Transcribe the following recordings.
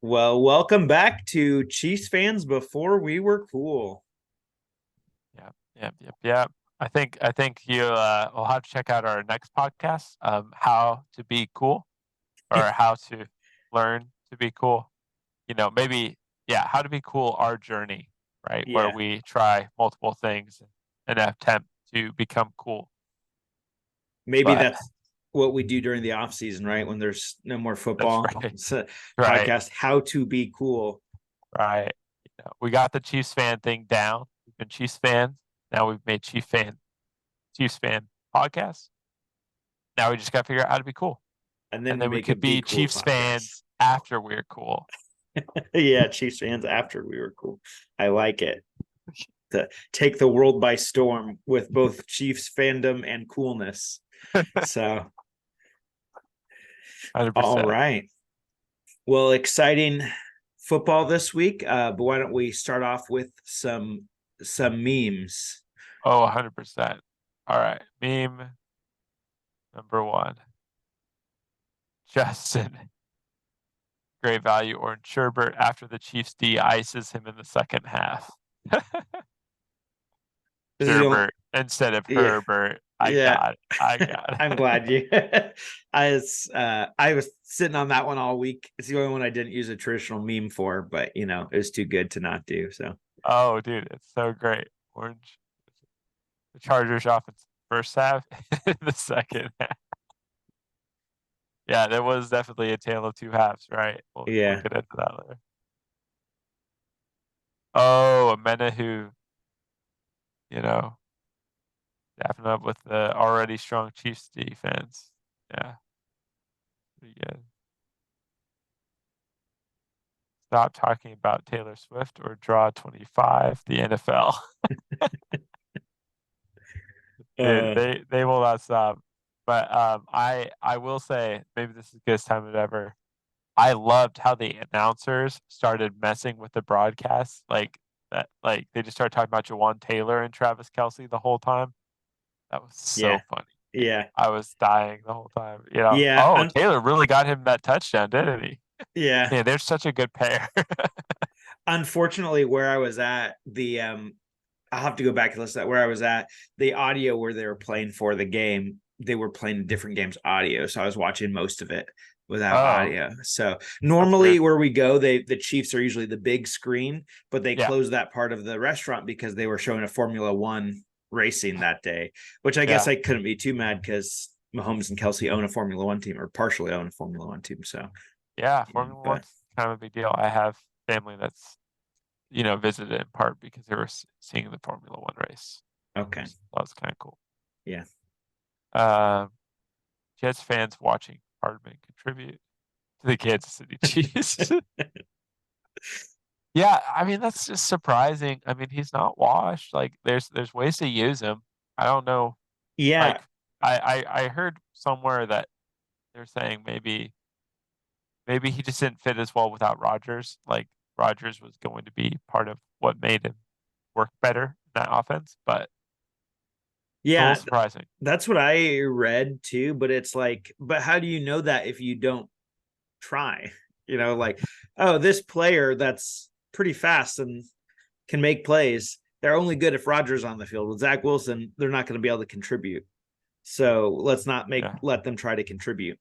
Well, welcome back to Chiefs fans before we were cool. Yep. I think you will have to check out our next podcast, how to be cool or how to learn to be cool. Maybe how to be cool, our journey, right? Where Yeah, we try multiple things in an attempt to become cool. maybe But that's what we do during the off season, right? When there's no more that's football. right. It's a Right. podcast, How to Be Cool. Right. We got the Chiefs fan thing down. We've been Chiefs fans. Now we've made Chiefs fan podcast. Now we just got to figure out how to be cool. And And then then we make a could Be be Cool Chiefs podcast. fans after we're cool. Yeah, Chiefs fans after we were cool. I like it. To take the world by storm with both Chiefs fandom and coolness. So, all 100%. right. Well, exciting football this week. But why don't we start off with some memes? Oh, 100%. All right. Meme number one. Justin, great value, orange sherbet after the Chiefs D ices him in the second half. This is the only, Sherbert instead of yeah, Herbert. I yeah. got it. I got I'm it. glad you. I was sitting on that one all week. It's the only one I didn't use a traditional meme for, but it was too good to not do. So Oh, dude, it's so great. Orange. The Chargers offense first half, the second half. Yeah, there was definitely a tale of two halves, right? We'll yeah, get into that later. Oh, a Menahu, you know, dapping up with the already strong Chiefs defense. Yeah, pretty good. Stop talking about Taylor Swift or draw 25, the NFL. Dude, uh, they will not stop. But I will say maybe this is the good time of ever. I loved how the announcers started messing with the broadcast, like they just started talking about Jawan Taylor and Travis Kelsey the whole time. That was yeah, so funny. yeah, I was dying the whole time. yeah, Oh, Taylor really got him that touchdown, didn't he? yeah. Yeah, they're such a good pair. Unfortunately, where I was at, I'll have to go back and listen to that. Where I was at, the audio where they were playing for the game, they were playing different games audio. So I was watching most of it without Oh, audio. So that's normally weird. where we go, the Chiefs are usually the big screen, but they Yeah, closed that part of the restaurant because they were showing a Formula One racing that day, which I guess yeah, I couldn't be too mad because Mahomes and Kelsey own a Formula One team or partially own a Formula One team. So yeah. yeah, Formula but One's kind of a big deal. I have family that's visited in part because they were seeing the Formula One race. okay. That was kind of cool. Yeah. Um, Jets fans watching Hardman contribute to the Kansas City Chiefs. Yeah, I mean that's just surprising. I mean he's not washed. Like there's ways to use him. I don't know. Yeah. Like I heard somewhere that they're saying maybe he just didn't fit as well without Rodgers. Like Rodgers was going to be part of what made him work better in that offense, but it's a little Yeah, surprising. that's what I read too, but it's like, but how do you know that if you don't try? Like, oh, this player that's pretty fast and can make plays, they're only good if Rodgers on the field. With Zach Wilson, they're not going to be able to contribute. So let's not make Yeah. let them try to contribute.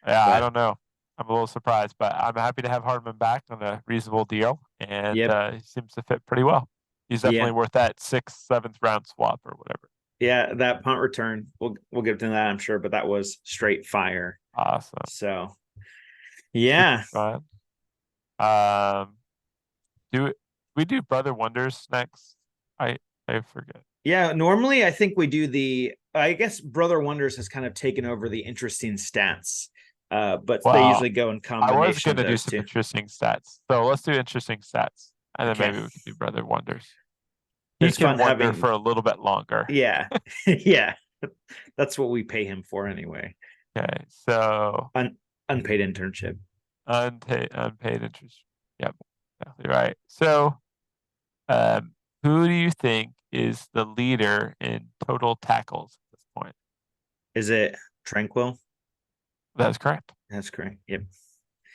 Yeah, I But don't know. I'm a little surprised, but I'm happy to have Hardman back on a reasonable deal, and yep, he seems to fit pretty well. He's definitely yeah, worth that sixth, seventh round swap or whatever. yeah, that punt return, we'll get to that, I'm sure, but that was straight fire. Awesome. So Should be yeah, fun. Um, do we do Brother Wonders next? I I forget. yeah, normally I think we do I guess Brother Wonders has kind of taken over the interesting stats. But they Well, usually go in I was combination of gonna do those some two. interesting stats, so let's do interesting stats, and then Okay. maybe we can do Brother Wonders. He It's can fun wonder having, for a little bit longer. yeah. Yeah. That's what we pay him for anyway. Okay, so Un- Unpaid internship. unpaid interest. Yep, exactly right. So, um, who do you think is the leader in total tackles at this point? Is it Tranquil? That's correct. That's correct. Yep.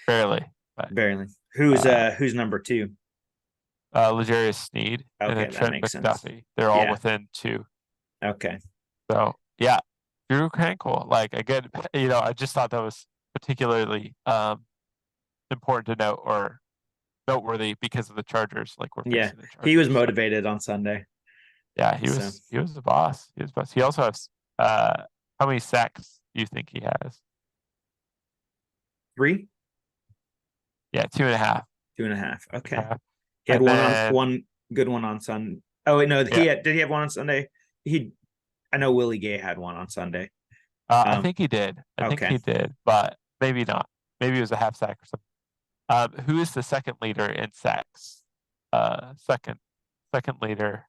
Barely. But Barely. uh, Who's number two? L'Jarius Sneed and then Okay, that Trent makes sense. McDuffie. They're all Yeah. within 2. Okay. So yeah, Drew Hankel. Like again, I just thought that was particularly important to note or noteworthy because of the Chargers. Like we're Yeah. facing the He was Chargers. So motivated on Sunday. yeah, So he was the boss. He was boss. He also has how many sacks do you think he has? 3, Yeah, 2.5. 2.5. Okay. He had And then one good one on Sunday. Oh wait, no, yeah, did he have one on Sunday? I know Willie Gay had one on Sunday. I think he did. I think Okay. he did, but maybe not. Maybe it was a half sack or something. Who is the second leader in sacks? Second leader.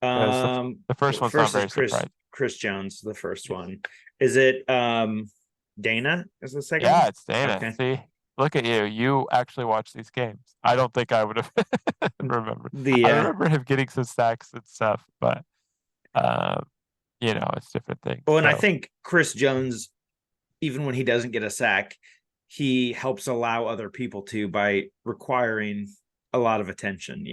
Because the first one's not First is very surprising. Chris Jones, the first one. Is it Dana is the second Yeah, one? it's Dana. Okay. See, look at you. You actually watch these games. I don't think I would have remembered. The I remember him getting some sacks and stuff, but um, it's different things. well, and I So think Chris Jones, even when he doesn't get a sack, he helps allow other people to by requiring a lot of attention,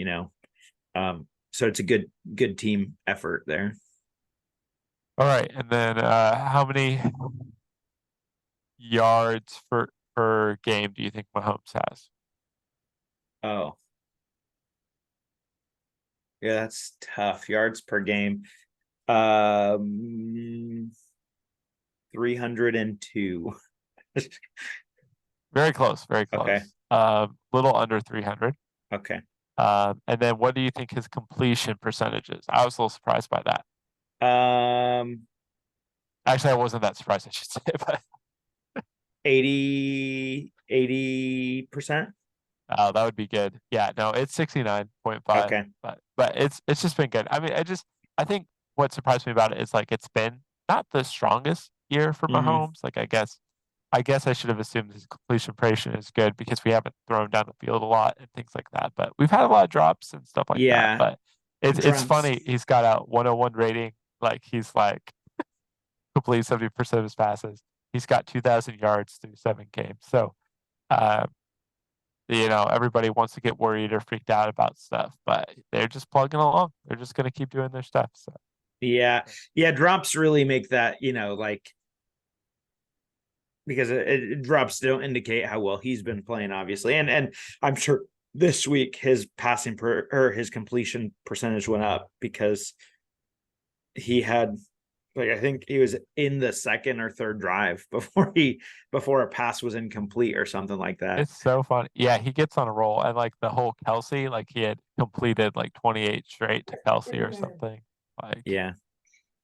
so it's a good team effort there. all right, and then how many yards per game do you think Mahomes has? Oh, yeah, that's tough. Yards per game. 302. Very close, very Okay. close. Little under 300. Okay. And then what do you think his completion percentage is? I was a little surprised by that. Um, Actually, I wasn't that surprised, I should say, but 80%. that would be good. Yeah, no, it's 69.5, Okay. but it's just been good. I mean, I think what surprised me about it is like it's been not the strongest year for Hmm. Mahomes. Like I guess I should have assumed his completion ratio is good because we haven't thrown down the field a lot and things like that. But we've had a lot of drops and stuff like that. Yeah. But it's Drops. funny. He's got a 101 rating. Like he's like complete 70% of his passes. He's got 2,000 yards through 7 games. So, uh, everybody wants to get worried or freaked out about stuff, but they're just plugging along. They're just going to keep doing their stuff. So, Yeah. Yeah. Drops really make that, like, because drops don't indicate how well he's been playing, obviously. And I'm sure this week his his completion percentage went up because he had, like, I think he was in the second or third drive before a pass was incomplete or something like that. it's so fun. Yeah, he gets on a roll. And like the whole Kelsey, like he had completed like 28 straight to Kelsey or something. Like, Yeah.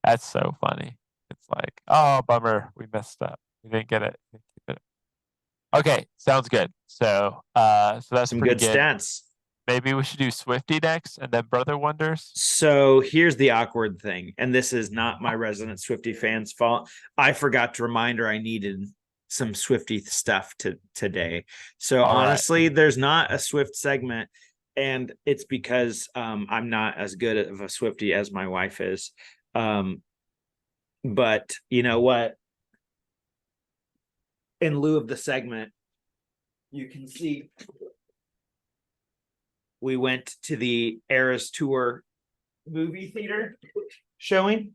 that's so funny. It's like, oh, bummer. We messed up. We didn't get it. Okay, sounds good. So that's Some pretty good good. stats. Maybe we should do Swifty next and then Brother Wonders. So here's the awkward thing, and this is not my resident Swifty fans' fault. I forgot to remind her I needed some Swifty stuff today. So All right. honestly, there's not a Swift segment, and it's because I'm not as good of a Swifty as my wife is. But you know what? In lieu of the segment, you can see we went to the Eras Tour movie theater showing.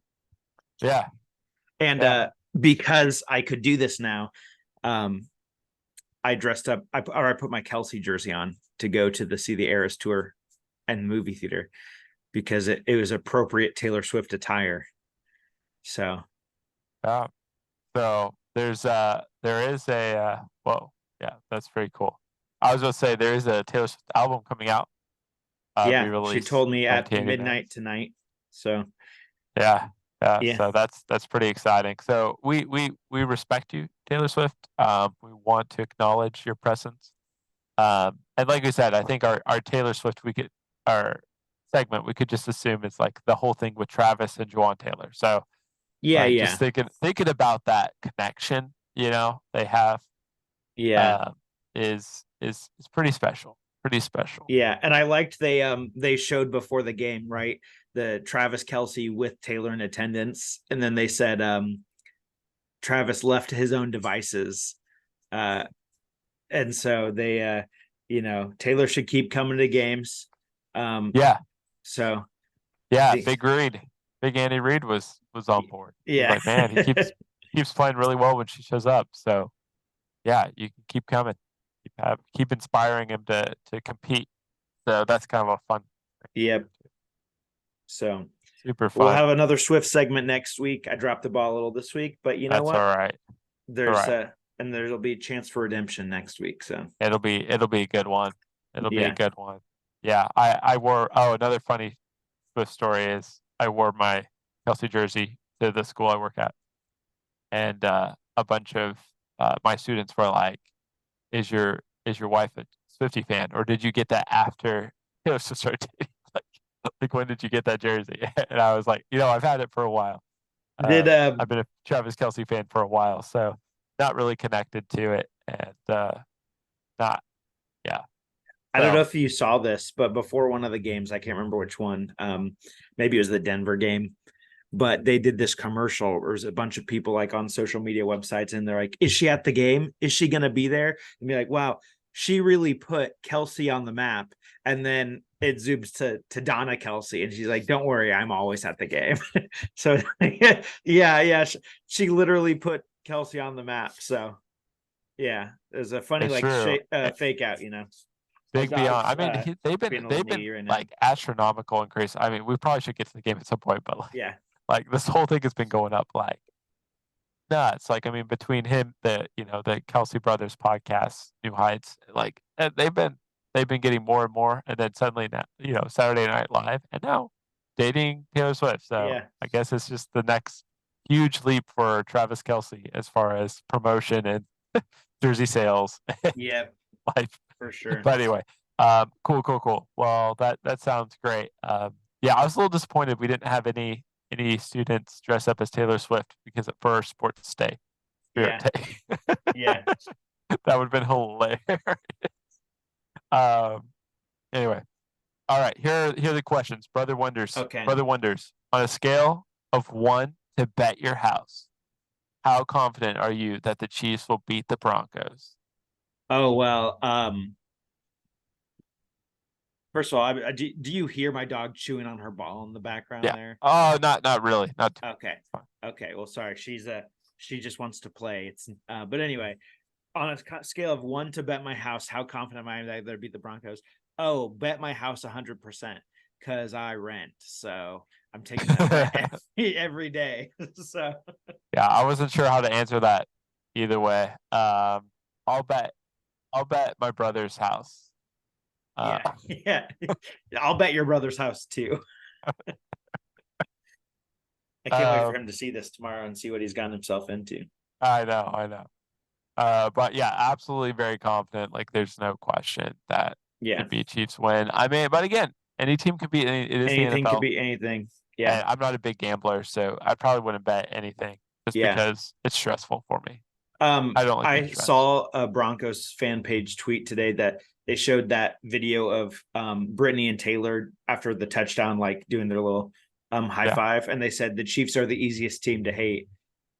Yeah. And Yeah. because I could do this now, I dressed up, I put my Kelsey jersey on to go to see the Eras Tour and movie theater because it was appropriate Taylor Swift attire. So Yeah. So there is a whoa, yeah, that's pretty cool. I was gonna say there is a Taylor Swift album coming out, yeah, she re-release told me at 1989. midnight tonight. So Yeah, yeah. yeah, So that's pretty exciting. So we respect you, Taylor Swift. We want to acknowledge your presence. And like we said, I think our Taylor Swift our segment we could just assume it's like the whole thing with Travis and Juwan Taylor. So yeah, like just yeah, thinking about that connection, they have yeah. uh, is pretty special. Pretty special. Yeah, and I liked they showed before the game, right? The Travis Kelsey with Taylor in attendance, and then they said Travis left his own devices uh and so they Taylor should keep coming to games. Yeah, So I yeah, think Big Andy Reid was on board. He was yeah. like, man, he keeps playing really well when she shows up. So yeah, you can keep coming, keep inspiring him to compete. So that's kind of a fun Yep. So super we'll fun. have another Swift segment next week. I dropped the ball a little this week, but you know That's all what? right. All There's right. and there'll be a chance for redemption next week. So It'll be a good one. It'll be a yeah. good one. Yeah, I wore another funny Swift story is I wore my Kelsey jersey to the school I work at, and a bunch of my students were like, is your wife a Swifty fan, or did you get that after Taylor Swift started dating? Like when did you get that jersey? And I was like, I've had it for a while. Did I've been a Travis Kelsey fan for a while, so not really connected to it, and not yeah. I don't know So if you saw this, but before one of the games, I can't remember which one. Maybe it was the Denver game, but they did this commercial. There was a bunch of people like on social media websites, and they're like, "Is she at the game? Is she going to be there?" And be like, "Wow, she really put Kelsey on the map." And then it zooms to Donna Kelsey, and she's like, "Don't worry, I'm always at the game." So yeah, she literally put Kelsey on the map. So yeah, there's a funny it's like true. fake out, My Big beyond. dog's I mean, being a little they've been needy right now. like astronomical increase. I mean, we probably should get to the game at some point, but Yeah, like this whole thing has been going up like nuts. Like I mean, between him, the Kelsey Brothers podcast, New Heights, like they've been getting more and more, and then suddenly now Saturday Night Live, and now dating Taylor Swift. So yeah, I guess it's just the next huge leap for Travis Kelsey as far as promotion and jersey sales yeah, life. for sure. But anyway, cool. Well, that sounds great. Yeah, I was a little disappointed we didn't have any students dress up as Taylor Swift because for our sports day, Spirit Yeah, Day. yeah. That would have been hilarious. Um, anyway, all right. Here are the questions, Brother Wonders. Okay. Brother Wonders, on a scale of 1 to bet your house, how confident are you that the Chiefs will beat the Broncos? Oh well. First of all, do you hear my dog chewing on her ball in the background Yeah. there? Oh, not really. Not too Okay. fun. Okay. Well, sorry. She just wants to play. But anyway, on a scale of 1 to bet my house, how confident am I that they'll beat the Broncos? Oh, bet my house 100% because I rent. So I'm taking that bet every day. So Yeah, I wasn't sure how to answer that either way. I'll bet I'll bet my brother's house. Uh, yeah, yeah. I'll bet your brother's house too. I can't wait for um, him to see this tomorrow and see what he's gotten himself into. I know. But yeah, absolutely very confident. Like, there's no question that Yeah. could be a Chiefs win. I mean, but again, any team could be. It is the Anything could NFL, be anything. Yeah. and I'm not a big gambler, so I probably wouldn't bet anything just Yeah. because it's stressful for me. I don't like being I stressed. saw a Broncos fan page tweet today that they showed that video of Brittany and Taylor after the touchdown, like doing their little high Yeah. five, and they said the Chiefs are the easiest team to hate.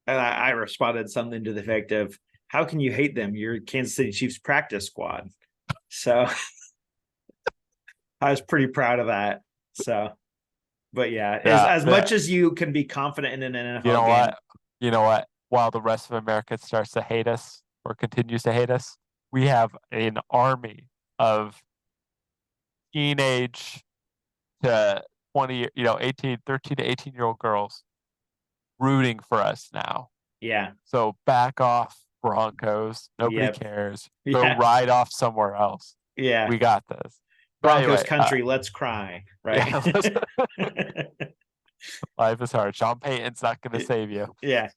And I responded something to the effect of, "How can you hate them? You're Kansas City Chiefs practice squad." So I was pretty proud of that. So, but yeah, Yeah, as much as you can be confident in an you NFL know game, what? You know what? While the rest of America starts to hate us or continues to hate us, we have an army of teenage to 20, 18, 13 to 18-year-old girls rooting for us now. yeah, So back off, Broncos. Nobody yep, cares. Go yeah, ride off somewhere else. yeah. We got this. But Broncos anyway, country, let's cry, right? yeah, life is hard. Sean Payton's not going to save you Yeah,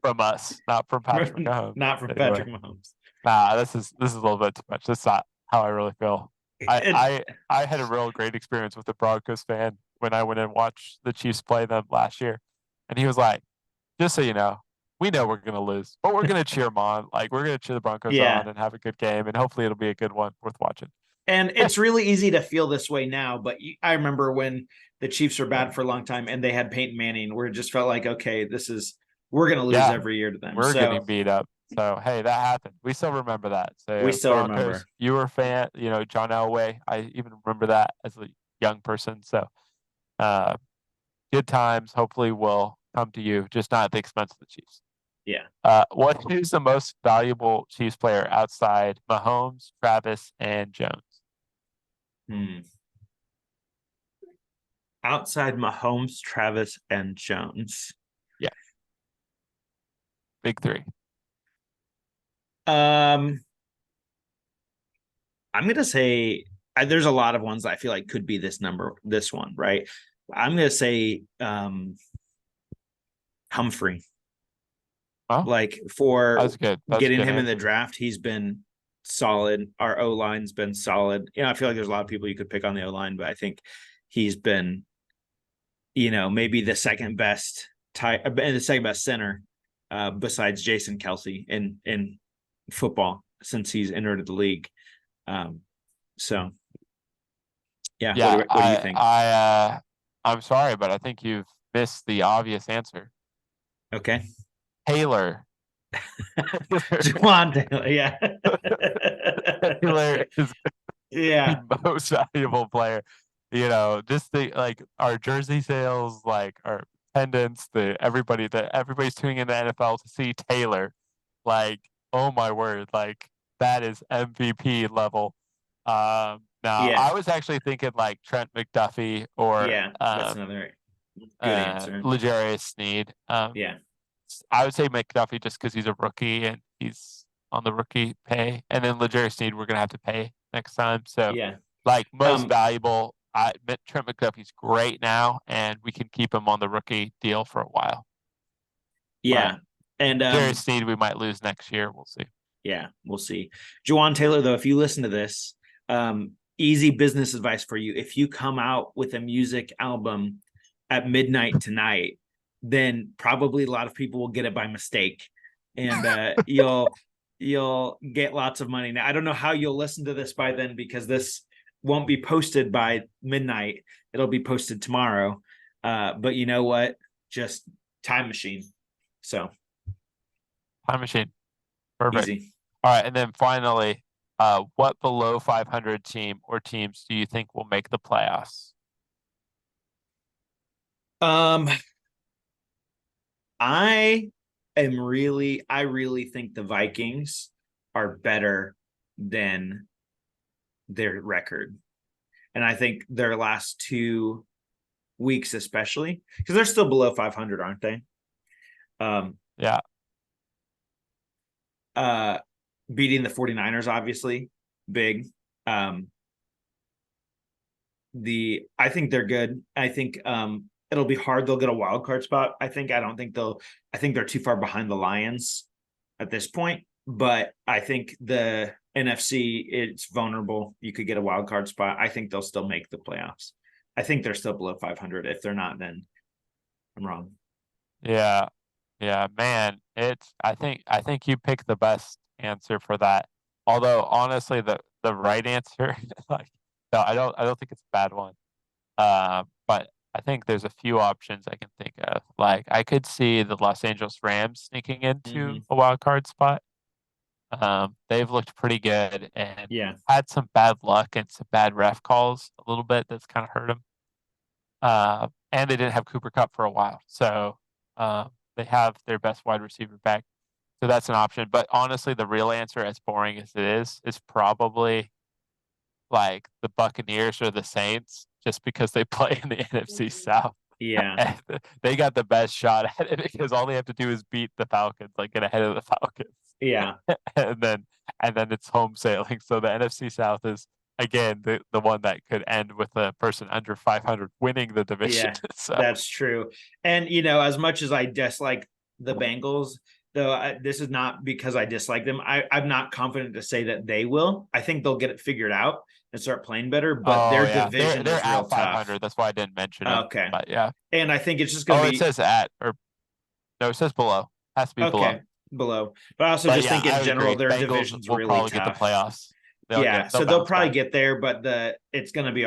from us, not from Patrick Mahomes. not from Anyway. Patrick Mahomes. Nah, this is a little bit too much. That's not how I really feel. I And I I had a real great experience with a Broncos fan when I went and watched the Chiefs play them last year, and he was like, "Just so you know we're gonna lose, but we're gonna cheer them on. Like we're gonna cheer the Broncos on yeah, and have a good game, and hopefully it'll be a good one worth watching." and it's really easy to feel this way now, but I remember when the Chiefs were bad for a long time and they had Peyton Manning, where it just felt like, okay, we're going to lose Yeah, every year to them. we're getting So beat up. So hey, that happened. We still remember that. We So still Broncos, remember. you were a fan, John Elway. I even remember that as a young person. So uh good times hopefully will come to you, just not at the expense of the Chiefs. Yeah. What is the most valuable Chiefs player outside Mahomes, Travis, and Jones? Hmm. Outside Mahomes, Travis, and Jones. Yeah, big three. Um, I'm gonna say there's a lot of ones that I feel like could be this number, this one, right? I'm gonna say Humphrey. Well, Like that for was good. That was a getting good him in the answer. draft, he's been solid. Our O line's been solid. I feel like there's a lot of people you could pick on the O line, but I think he's been, maybe the second best type and the second best center, besides Jason Kelsey in football since he's entered the league. Um, so yeah, Yeah, what do you think? I'm sorry, but I think you've missed the obvious answer. Okay. Taylor. Juwan Taylor, yeah. Taylor is Yeah. the most valuable player. Just the like our jersey sales, like our attendance, everybody's tuning in the NFL to see Taylor. Like, oh my word, like that is MVP level. Now Yeah. I was actually thinking like Trent McDuffie or Yeah. That's another good answer. L'Jarius Sneed. Yeah. I would say McDuffie just because he's a rookie and he's on the rookie pay, and then L'Jarius Sneed we're gonna have to pay next time. So, Yeah. like most Um, valuable, Trent McDuffie's great now, and we can keep him on the rookie deal for a while. But yeah. And L'Jarius Sneed we might lose next year. We'll see. yeah, we'll see. Juwan Taylor, though, if you listen to this, easy business advice for you. If you come out with a music album at midnight tonight, then probably a lot of people will get it by mistake. And you'll get lots of money. Now, I don't know how you'll listen to this by then because this won't be posted by midnight. It'll be posted tomorrow. But you know what? Just time machine. So Time machine, perfect. easy. All right, and then finally, what below 500 team or teams do you think will make the playoffs? Um, I really think the Vikings are better than their record. And I think their last 2 weeks, especially, because they're still below 500, aren't they? Um, Yeah, uh, Beating the 49ers, obviously, big. Um, I think they're good. I think it'll be hard. They'll get a wild card spot. I don't think they'll I think they're too far behind the Lions at this point. But I think the NFC, it's vulnerable. You could get a wild card spot. I think they'll still make the playoffs. I think they're still below 500. If they're not, then I'm wrong. yeah, yeah, man. I think you picked the best answer for that. Although honestly, the right answer, like, no, I don't think it's a bad one. But I think there's a few options I can think of. Like I could see the Los Angeles Rams sneaking into Mm-hmm. a wild card spot. They've looked pretty good and Yeah. had some bad luck and some bad ref calls a little bit that's kind of hurt them. And they didn't have Cooper Cup for a while, so they have their best wide receiver back. So that's an option. But honestly, the real answer, as boring as it is probably like the Buccaneers or the Saints, just because they play in the NFC South. Yeah. And they got the best shot at it because all they have to do is beat the Falcons, like get ahead of the Falcons. Yeah. and then and then it's home sailing. So the NFC South is again the one that could end with a person under 500 winning the division. Yeah. So That's true. And as much as I dislike the Bengals, though, this is not because I dislike them. I'm not confident to say that they will. I think they'll get it figured out and start playing better, but oh their yeah, they're division they're is real at tough. 500. That's why I didn't mention them. Okay. But yeah. And I think it's just going Oh, to it be says at or no, it says below. Has to be below. okay below. But I also But just yeah, think in I would general, agree. their Bengals division's will really probably get the tough. playoffs. Yeah. They'll So they'll bounce probably back. get there, but it's going to be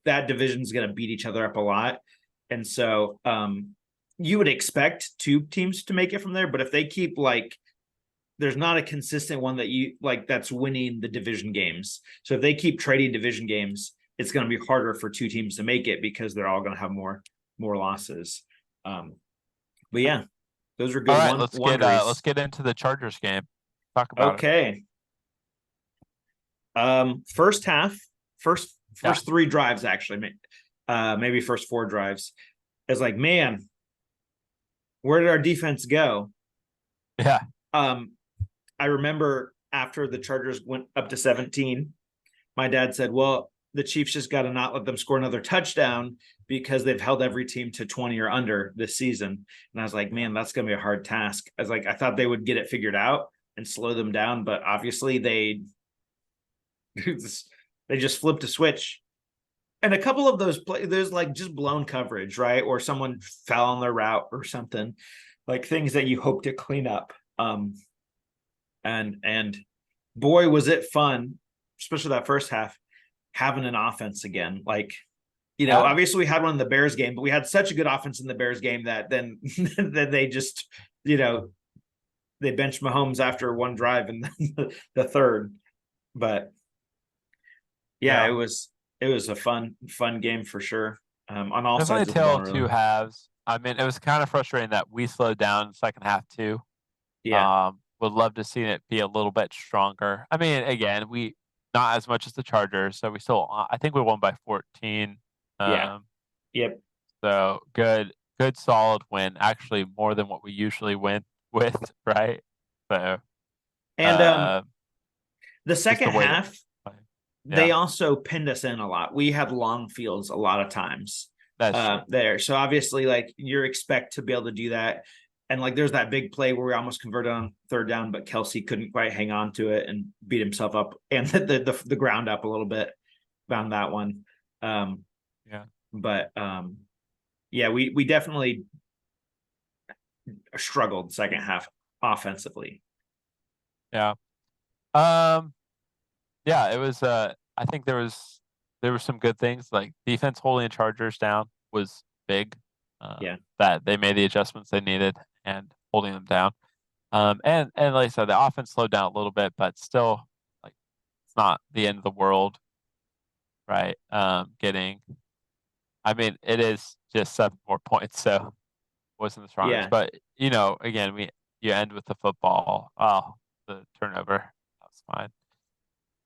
that division's going to beat each other up a lot. And so you would expect two teams to make it from there. But if they keep like there's not a consistent one that you like that's winning the division games. So if they keep trading division games, it's going to be harder for two teams to make it because they're all going to have more losses. But yeah, those are All good right, let's wonderies. get into the Chargers game. Talk about it. Okay. First half, Yeah. first three drives actually, maybe first four drives. It's like, man, where did our defense go? Yeah. Um, I remember after the Chargers went up to 17, my dad said, well, the Chiefs just got to not let them score another touchdown because they've held every team to 20 or under this season. And I was like, man, that's going to be a hard task. I was like, I thought they would get it figured out and slow them down, but obviously they just flipped a switch. And a couple of those plays, there's like just blown coverage, right? Or someone fell on their route or something, like things that you hope to clean up. And boy, was it fun, especially that first half, having an offense again. Like, Yeah. obviously we had one in the Bears game, but we had such a good offense in the Bears game that then then they just, they benched Mahomes after one drive and the third. But yeah, Yeah. it was a fun game for sure. On all Definitely a sides of the tale ball, of really. two halves. I mean, it was kind of frustrating that we slowed down in the second half too. Yeah, Would love to see it be a little bit stronger. I mean, again, we not as much as the Chargers, so we still I think we won by 14. yeah, Um, yep. so good solid win. Actually more than what we usually win with, right? So And uh the just the second way that half, we play. they Yeah, also pinned us in a lot. We had long fields a lot of times that's true. there. So obviously, like you expect to be able to do that. And like there's that big play where we almost converted on third down, but Kelsey couldn't quite hang on to it and beat himself up and the ground up a little bit found that one. Um, Yeah. but yeah, we definitely struggled second half offensively. Yeah. Um yeah, it was I think there were some good things like defense holding the Chargers down was big. Yeah, That they made the adjustments they needed and holding them down. And like I said, the offense slowed down a little bit, but still like it's not the end of the world, right? Getting I mean, it is just 7 more points, so wasn't the strongest. yeah, But again, you end with the football. Oh, the turnover. That was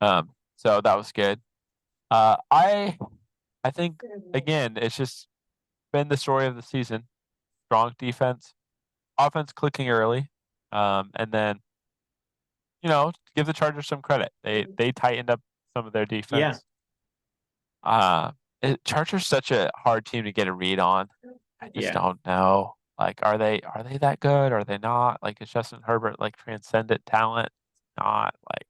fine. So that was good. Uh, I I think again, it's just been the story of the season. Strong defense, offense clicking early, and then give the Chargers some credit. They tightened up some of their yeah, defense. Chargers such a hard team to get a read on. I just yeah, don't know. Like, are they that good? Are they not? Like, is Justin Herbert like transcendent talent? Not like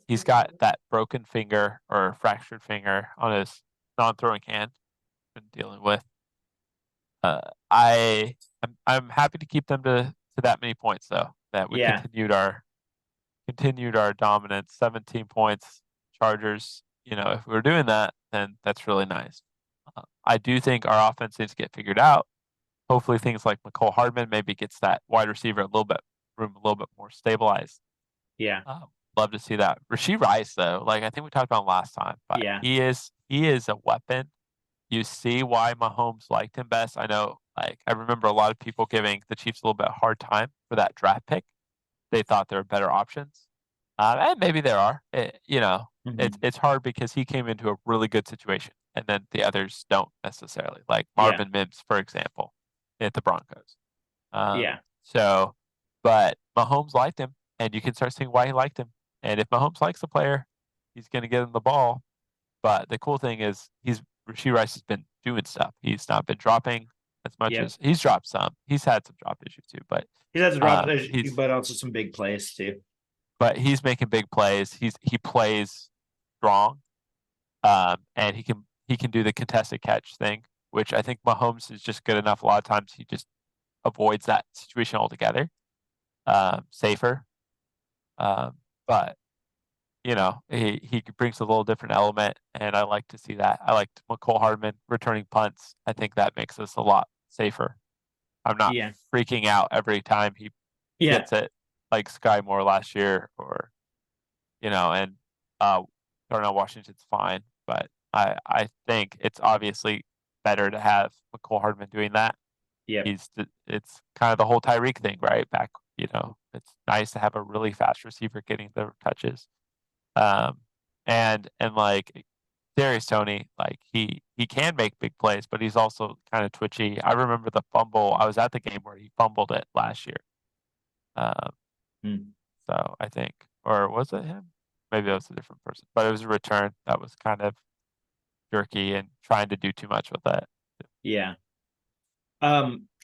he's got that broken finger or fractured finger on his non-throwing hand. Been dealing with. Uh, I'm happy to keep them to that many points though. That we yeah, continued our dominance. 17 points. Chargers. If we're doing that, then that's really nice. I do think our offense needs to get figured out. Hopefully, things like McCole Hardman maybe gets that wide receiver a little bit more stabilized. yeah, Love to see that. Rasheed Rice, though, like I think we talked about him last time, but yeah, he is a weapon. You see why Mahomes liked him best. I know, like I remember a lot of people giving the Chiefs a little bit hard time for that draft pick. They thought there were better options, and maybe there are. It's hmm, it's hard because he came into a really good situation, and then the others don't necessarily. Like yeah, Marvin Mims, for example, at the Broncos. Um, yeah, so, but Mahomes liked him, and you can start seeing why he liked him. And if Mahomes likes a player, he's going to get him the ball. But the cool thing is, Rasheed Rice has been doing stuff. He's not been dropping as much yep. as he's dropped some. He's had some drop issues too, but He has a drop, he's but also some big plays too. he's making big plays. He plays strong, and he can do the contested catch thing, which I think Mahomes is just good enough. A lot of times he just avoids that situation altogether. Safer. But he brings a little different element, and I like to see that. I liked McCole Hardman returning punts. I think that makes us a lot safer. I'm not Yeah, freaking out every time he yeah, gets it. like Sky Moore last year, or and Darnell Washington's fine, but I think it's obviously better to have McCole Hardman doing that. Yep. It's kind of the whole Tyreek thing, right? Back, it's nice to have a really fast receiver getting the touches. Um, and like Darius Toney, like he can make big plays, but he's also kind of twitchy. I remember the fumble. I was at the game where he fumbled it last year. Um, Hmm. so I think, or was it him? Maybe that was a different person, but it was a return that was kind of jerky and trying to do too much with it. Yeah.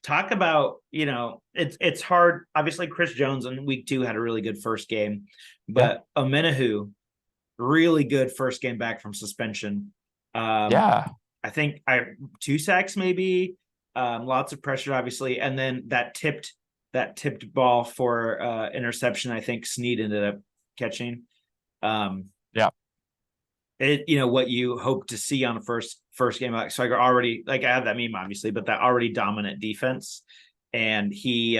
Talk about, it's hard. Obviously, Chris Jones in week 2 had a really good first game, Yeah, but Amenahu, really good first game back from suspension. yeah, I think 2 sacks maybe, lots of pressure, obviously, and then that tipped ball for interception. I think Snead ended up catching. Um, yeah, what you hope to see on a first game. Like, so I already, like, I have that meme obviously, but that already dominant defense, and he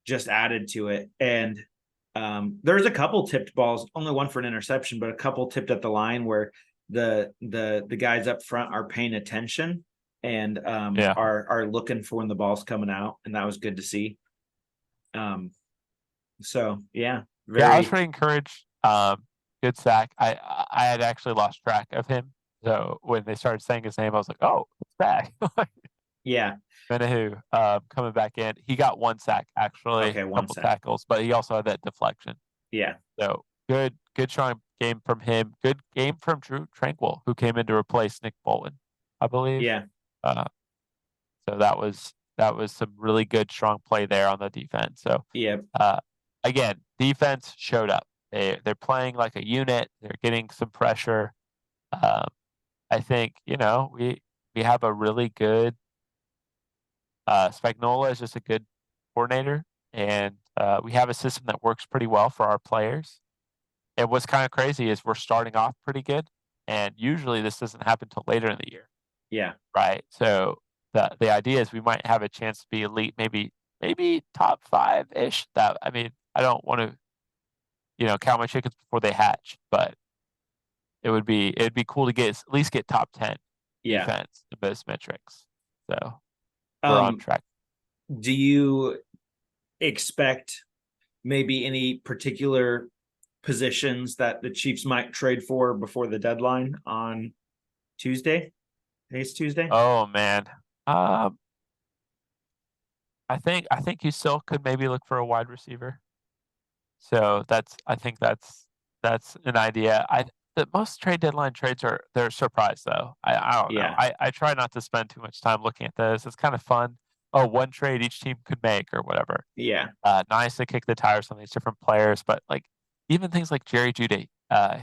just added to it. And there's a couple tipped balls, only one for an interception, but a couple tipped at the line where the guys up front are paying attention and yeah, are looking for when the ball's coming out, and that was good to see. So yeah, yeah. I was very. pretty encouraged. Good sack. I had actually lost track of him, so when they started saying his name, I was like, oh, it's back. Yeah. Menahu, coming back in. He got one sack, actually, Okay, a one couple sack. tackles, but he also had that deflection. Yeah. So good strong game from him. Good game from Drew Tranquil, who came in to replace Nick Bolton, I believe. Yeah. Uh, so that was some really good strong play there on the defense. So Yeah. uh, again, defense showed up. They're playing like a unit. They're getting some pressure. Um, I think we have a really good. Spagnola is just a good coordinator, and we have a system that works pretty well for our players. And what's kind of crazy is we're starting off pretty good, and usually this doesn't happen till later in the year, Yeah. right? So the idea is we might have a chance to be elite, maybe top 5-ish. That I mean, I don't want to count my chickens before they hatch, but it'd be cool to at least get top 10 Yeah. defense in most metrics. So we're on Um, track. do you expect maybe any particular positions that the Chiefs might trade for before the deadline on Tuesday? Today's Tuesday. Oh man. Um, I think you still could maybe look for a wide receiver. So I think that's an idea. The most trade deadline trades they're a surprise though. I don't know. Yeah. I try not to spend too much time looking at this. It's kind of fun. Oh, one trade each team could make or whatever. Yeah. Nice to kick the tires on these different players, but like even things like Jerry Jeudy,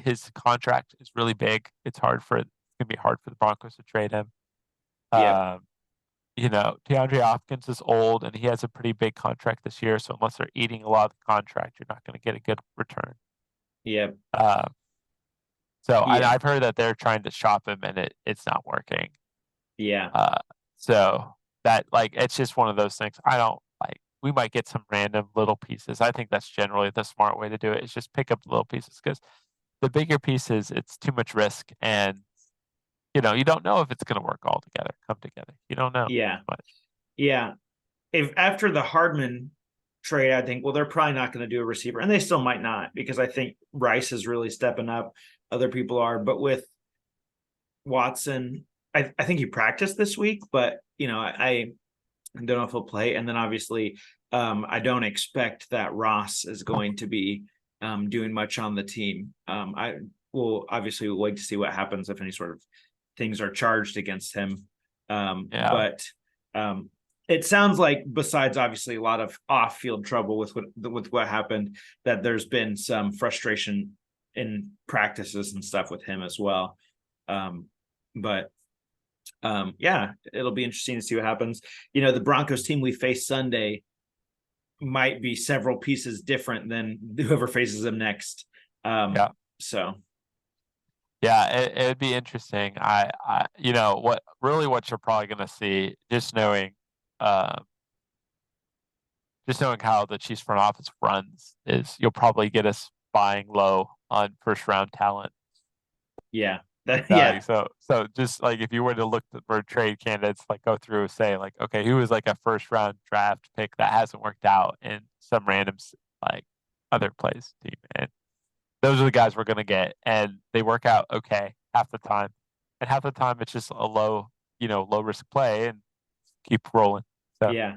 his contract is really big. It's gonna be hard for the Broncos to trade him. Yep. Um, DeAndre Hopkins is old and he has a pretty big contract this year. So unless they're eating a lot of the contract, you're not going to get a good return. Yep. Uh, so Yeah. I've heard that they're trying to shop him and it's not working. Yeah. Uh, so that like it's just one of those things. I don't like. We might get some random little pieces. I think that's generally the smart way to do it. Is just pick up the little pieces because the bigger pieces, it's too much risk and you don't know if it's going to work all together, come together. You don't know. Yeah. But Yeah. If after the Hardman trade, I think, well, they're probably not going to do a receiver, and they still might not because I think Rice is really stepping up. Other people are, but with Watson, I think he practiced this week, but I don't know if he'll play. And then obviously, I don't expect that Ross is going to be doing much on the team. I will obviously wait to see what happens if any sort of things are charged against him. yeah, But it sounds like, besides obviously a lot of off-field trouble with what happened, that there's been some frustration in practices and stuff with him as well. But yeah, it'll be interesting to see what happens. The Broncos team we face Sunday might be several pieces different than whoever faces them next. yeah. So Yeah, it'd be interesting. What you're probably going to see, just knowing, um, just knowing how the Chiefs front office runs is you'll probably get us buying low on first round talent. Yeah. That, yeah. So just like if you were to look for trade candidates, like go through say like, okay, who is like a first round draft pick that hasn't worked out in some random like other place team, and those are the guys we're gonna get, and they work out okay half the time, and half the time it's just a low risk play and keep rolling. So Yeah.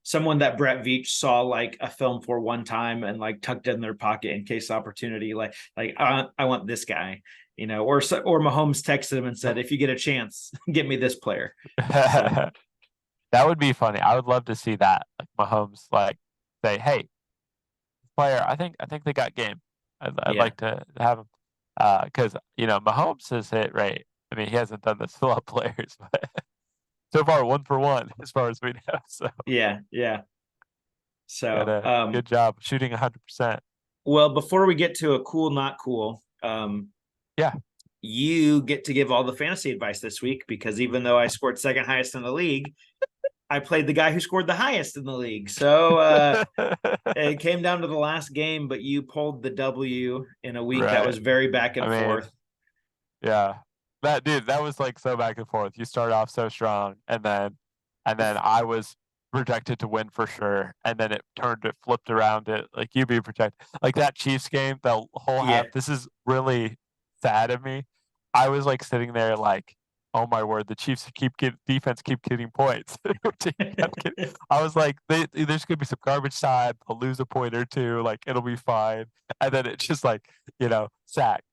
Someone that Brett Veach saw like a film for one time and like tucked it in their pocket in case opportunity, like I want this guy, or Mahomes texted him and said, if you get a chance, get me this player. So that would be funny. I would love to see that. Like Mahomes, like say, "Hey, player, I think they got game. I'd yeah, like to have him." Because Mahomes has hit right. I mean, he hasn't done this to a lot of players, but so far 1 for 1 as far as we know. So yeah. got So a good job shooting 100%. well, before we get to a cool, not cool, Yeah. you get to give all the fantasy advice this week because even though I scored second highest in the league, I played the guy who scored the highest in the league. So it came down to the last game, but you pulled the W in a week that Right. was very back I and mean, forth. yeah. That was like so back and forth. You start off so strong, and then I was projected to win for sure, and then it flipped around it like you be projected. Like that Chiefs game, the whole Yeah. half. This is really sad of me. I was like sitting there like, oh my word, the Chiefs defense keep getting points. I was like, there's gonna be some garbage time. They'll lose a point or two, like it'll be fine. And then it's just like, sack,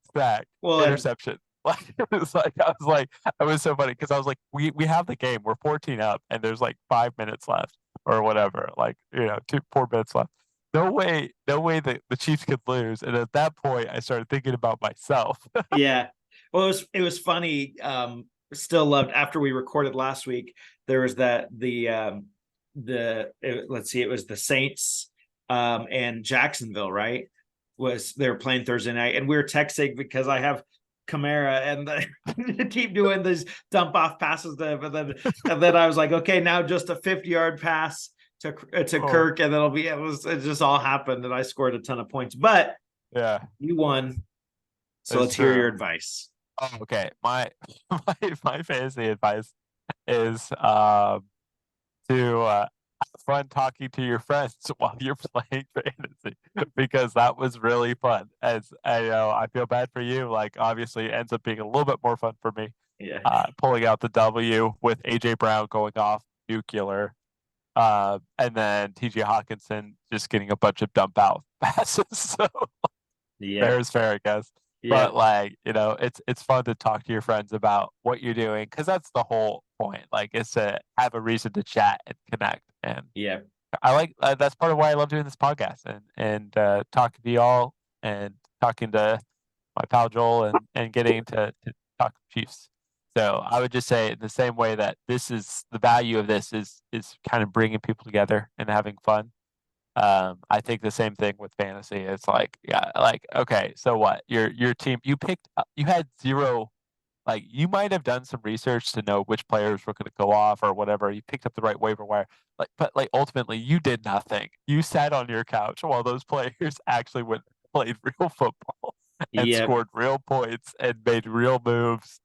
Well, and interception. Like it was so funny because I was like, we have the game. We're 14 up, and there's like 5 minutes left or whatever. Like 4 minutes left. No way that the Chiefs could lose. And at that point, I started thinking about myself. yeah. Well, it was funny. Still loved after we recorded last week. There was let's see, it was the Saints and Jacksonville, right? Was they were playing Thursday night, and we were texting because I have Kamara and keep doing these dump off passes to him, and then I was like, okay, now just a 50-yard pass to Oh, Kirk, and then it just all happened, and I scored a ton of points, but yeah, you won. So it's let's hear true. your advice. Oh, okay. My fantasy advice is to have fun talking to your friends while you're playing fantasy because that was really fun. As I feel bad for you. Like obviously, it ends up being a little bit more fun for me. Yeah. Pulling out the W with AJ Brown going off nuclear, and then TJ Hawkinson just getting a bunch of dump out passes. So fair Yep. is fair, I guess. But Yep. like, it's fun to talk to your friends about what you're doing because that's the whole point. Like, it's to have a reason to chat and connect. And Yep. I like that's part of why I love doing this podcast and talking to y'all and talking to my pal Joel and getting to talk Chiefs. So I would just say in the same way that this is the value of this is kind of bringing people together and having fun. I think the same thing with fantasy. It's like, yeah, like, okay, so what? Your team, you had zero, like, you might have done some research to know which players were going to go off or whatever. You picked up the right waiver wire, like, but like ultimately, you did nothing. You sat on your couch while those players actually went and played real football and Yep. scored real points and made real moves.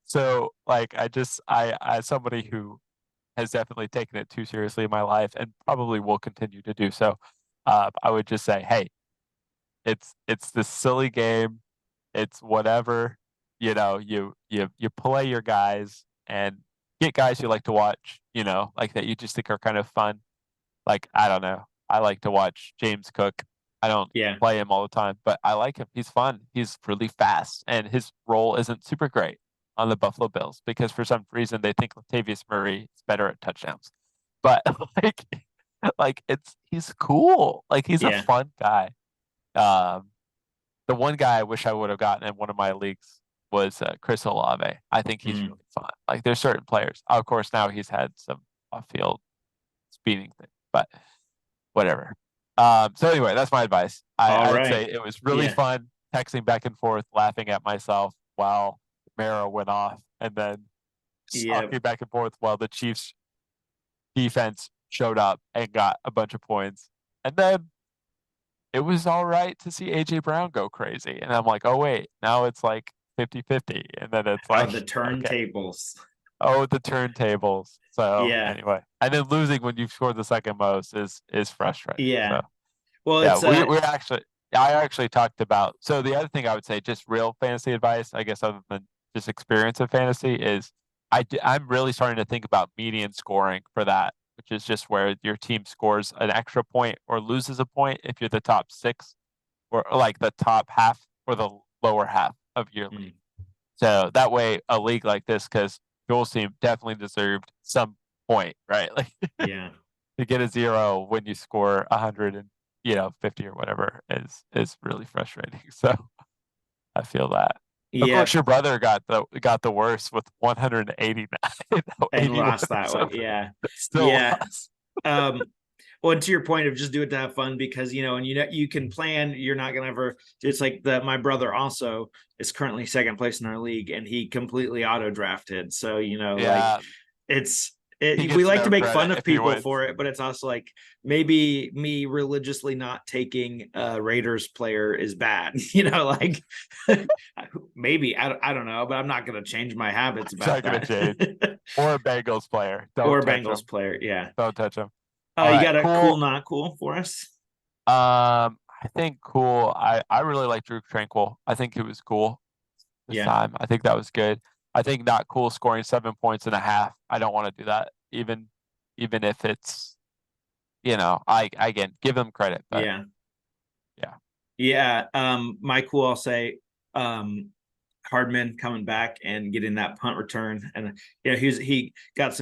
So, like, as somebody who has definitely taken it too seriously in my life and probably will continue to do so. I would just say, hey, it's this silly game. It's whatever. You play your guys and get guys you like to watch. Like that you just think are kind of fun. Like I don't know. I like to watch James Cook. I don't Yeah. play him all the time, but I like him. He's fun. He's really fast, and his role isn't super great on the Buffalo Bills because for some reason they think Latavius Murray is better at touchdowns. But like, he's cool. Like he's a Yeah. fun guy. Um, the one guy I wish I would have gotten in one of my leagues was Chris Olave. I think he's Mm. really fun. Like there's certain players. Of course, now he's had some off-field speeding thing, but whatever. So anyway, that's my advice. All I'd say right. it was really Yeah. fun texting back and forth, laughing at myself while Mara went off, and then Yep. talking back and forth while the Chiefs defense showed up and got a bunch of points. And then it was all right to see AJ Brown go crazy. And I'm like, oh wait, now it's like 50-50. And then it's Oh, the like, okay, turntables. oh, the turntables. So Yeah. anyway, and then losing when you've scored the second most is frustrating. Yeah. So Well, yeah, it's we actually I actually talked about, so the other thing I would say, just real fantasy advice, I guess, other than just experience of fantasy, is I'm really starting to think about median scoring for that, which is just where your team scores an extra point or loses a point if you're the top six, or like the top half or the lower half of your league. So that way, a league like this, because Joel's team definitely deserved some point, right? Like yeah. to get a 0 when you score 100 and 50 or whatever is really frustrating. So I feel that. Of Yeah. course, your brother got the worst with 189. No, And 81 lost or that one. something. Yeah. Still Yeah. lost. Um, well, to your point of just do it to have fun, because and you can plan. You're not gonna ever. It's like that. My brother also is currently second place in our league, and he completely auto drafted. So like Yeah, it's he we gets like to no make credit fun of if he people wins. for it, but it's also like maybe me religiously not taking a Raiders player is bad. Like maybe I don't know, but I'm not gonna change my habits He's about not gonna that. change. Or a Bengals player. Or Don't a touch him. Bengals player, yeah. Don't touch him. All You right, got a cool. cool, not cool for us? I think cool. I really like Drew Tranquil. I think he was cool this Yeah, time. I think that was good. I think not cool scoring 7 points and a half. I don't want to do that, even if it's, I again give them credit, but yeah, yeah, yeah. My cool, I'll say, Hardman coming back and getting that punt return, and he got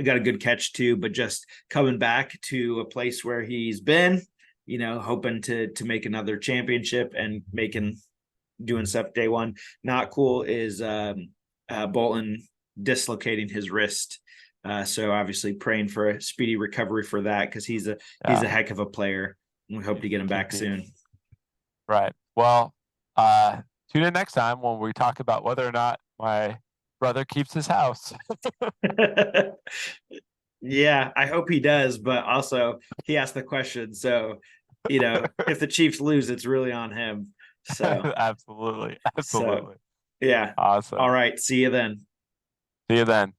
got a good catch too, but just coming back to a place where he's been, hoping to make another championship and doing stuff day one. Not cool is Bolton dislocating his wrist. So obviously praying for a speedy recovery for that, because he's a yeah, heck of a player. We hope to get him back indeed. soon. Right. Well, uh, tune in next time when we talk about whether or not my brother keeps his house. Yeah, I hope he does, but also he asked the question. So, if the Chiefs lose, it's really on him. So, Absolutely, so absolutely. yeah. Awesome. All right. See you then. See you then.